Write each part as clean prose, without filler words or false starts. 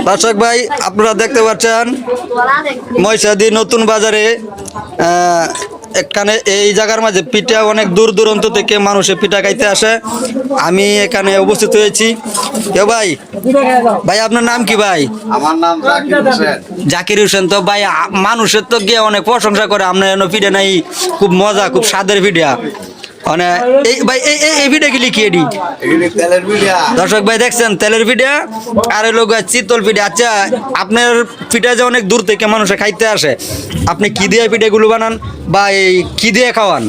দর্শক ভাই আপনারা দেখতে পাচ্ছেন মহিষাদী নতুন বাজারে এখানে এই জায়গার মাঝে পিঠা অনেক দূর দূরান্ত থেকে মানুষে পিঠা খাইতে আসে। আমি এখানে উপস্থিত হয়েছি। ভাই ভাই আপনার নাম কি ভাই? আমার নাম জাকির হোসেন। জাকির হোসেন। তো ভাই মানুষের তো গিয়ে অনেক প্রশংসা করে আপনার এনে পিঠা নাই, খুব মজা, খুব স্বাদের পিঠা। মানে এই ভাই এই ভিডিও কি লিখিয়ে দিই তেলের পিঠা। দর্শক ভাই দেখছেন তেলের পিঠা আর লোক চিতল পিঠা। আচ্ছা আপনার পিঠা যে অনেক দূর থেকে মানুষে খাইতে আসে, আপনি কি দিয়ে পিঠাগুলো বানান বা এই কি দিয়ে খাওয়ান?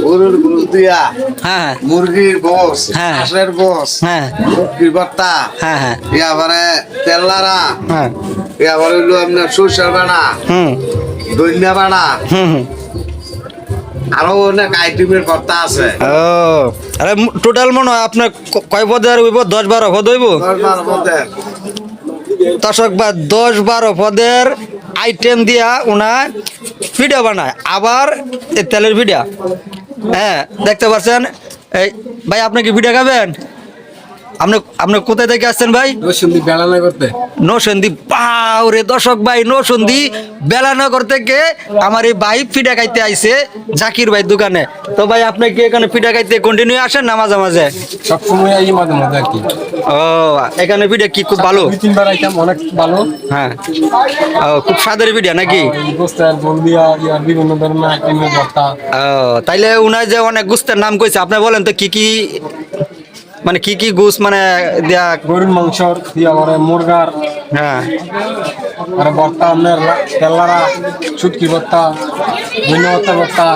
গরুর গোশ দিয়া, হ্যাঁ মুরগির গোশ, হ্যাঁ। হাঁসের গোশ, হ্যাঁ মুরগির ভর্তা, হ্যাঁ হ্যাঁ ইয়াবারে তেল লাড়া, হ্যাঁ ইয়াবারে হইলো আপনার সরষের বানা, হুম ধনিয়া বানা, হুম হুম আরো অনেক আইটেমের ভর্তা আছে। ও আরে টোটাল মনে হয় আপনার কয় পদের হইব? 10-12 পদ হইব দর্শক বা 10-12 পদের আইটেম দিয়া ওনার পিঠা বানায়, আবার এই তেলের পিঠা। হ্যাঁ দেখতে পাচ্ছেন। এই ভাই আপনি কি পিঠা খাবেন? আপনি আপনি কোথায় থেকে আসছেন ভাই? নরসিংদী বেলানা করতে। নরসিংদী। বাউরে দর্শক ভাই নরসিংদী বেলানগর থেকে আমার এই ভাই পিঠা খাইতে আইছে জাকির ভাই দোকানে। তো ভাই আপনি কি এখানে পিঠা খাইতে কন্টিনিউ আসেন না মাঝে মাঝে? সবসময় এই মাঝে মাঝে আর কি। ও এখানে পিঠা কি খুব ভালো? 2-3 বার আইটাম অনেক ভালো। হ্যাঁ ও খুব স্বাদের পিঠা নাকি? গোস্তের বলদিয়া ইয়ার বিভিন্ন ধরনের আইটেমের ভর্তা। ও তাইলে উনার যে অনেক গুস্তের নাম কইছে, আপনি বলেন তো কি কি, মানে কি কি গুস মানে দেয়া? গরুর মাংসর দিয়া করে মুরগার, হ্যাঁ আর ভর্তা আপনার তেলারা, শুটকি ভর্তা, ধনিয়া ভর্তা ভর্তা।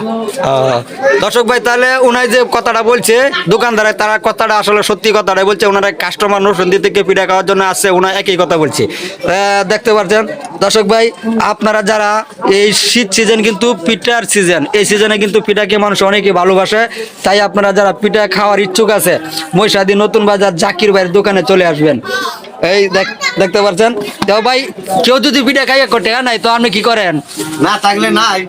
দর্শক ভাই তাহলে উনাই যে কথাটা বলছে দোকানদার, তারা কথাটা আসলে সত্যি কথাটাই বলছে। ওনারা কাস্টমার নরসিংদী থেকে পিঠা খাওয়ার জন্য আসছে, ওনার একই কথা বলছে। দেখতে পাচ্ছেন দর্শক ভাই আপনারা যারা এই শীত সিজন কিন্তু পিঠার সিজন, এই সিজনে কিন্তু পিঠাকে মানুষ অনেকেই ভালোবাসে। তাই আপনারা যারা পিঠা খাওয়ার ইচ্ছুক আছে মহিষাদী নতুন বাজার জাকির ভাইয়ের দোকানে চলে আসবেন। এই দেখতে পাচ্ছেন। তো ভাই কেউ যদি পিঠা খাইয়া টাকা নাই তো আপনি কি করেন? না থাকলে নাই।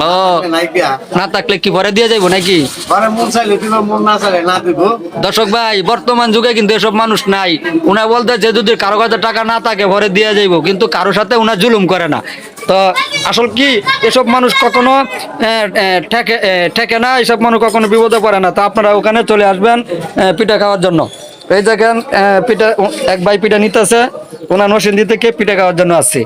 ও নাই দিয়া না থাকলে কি পরে দিয়ে যাইবো নাকি? পরে মন চাইলে দিব, মন না চাইলে না দিব। দর্শক ভাই বর্তমান যুগে কিন্তু এসব মানুষ নাই। উনা বলতে যে যদি কারো কাছে টাকা না থাকে পরে দিয়ে যাইবো, কিন্তু কারোর সাথে উনা জুলুম করে না। তো আসল কি এসব মানুষ কখনো ঠেকে না, এসব মানুষ কখনো বিপদে পড়ে না। তো আপনারা ওখানে চলে আসবেন পিঠা খাওয়ার জন্য। এই দেখেন পিঠা এক ভাই পিঠা নিতেছে, ওনার নরসিংদী থেকে পিঠা খাওয়ার জন্য আসছে।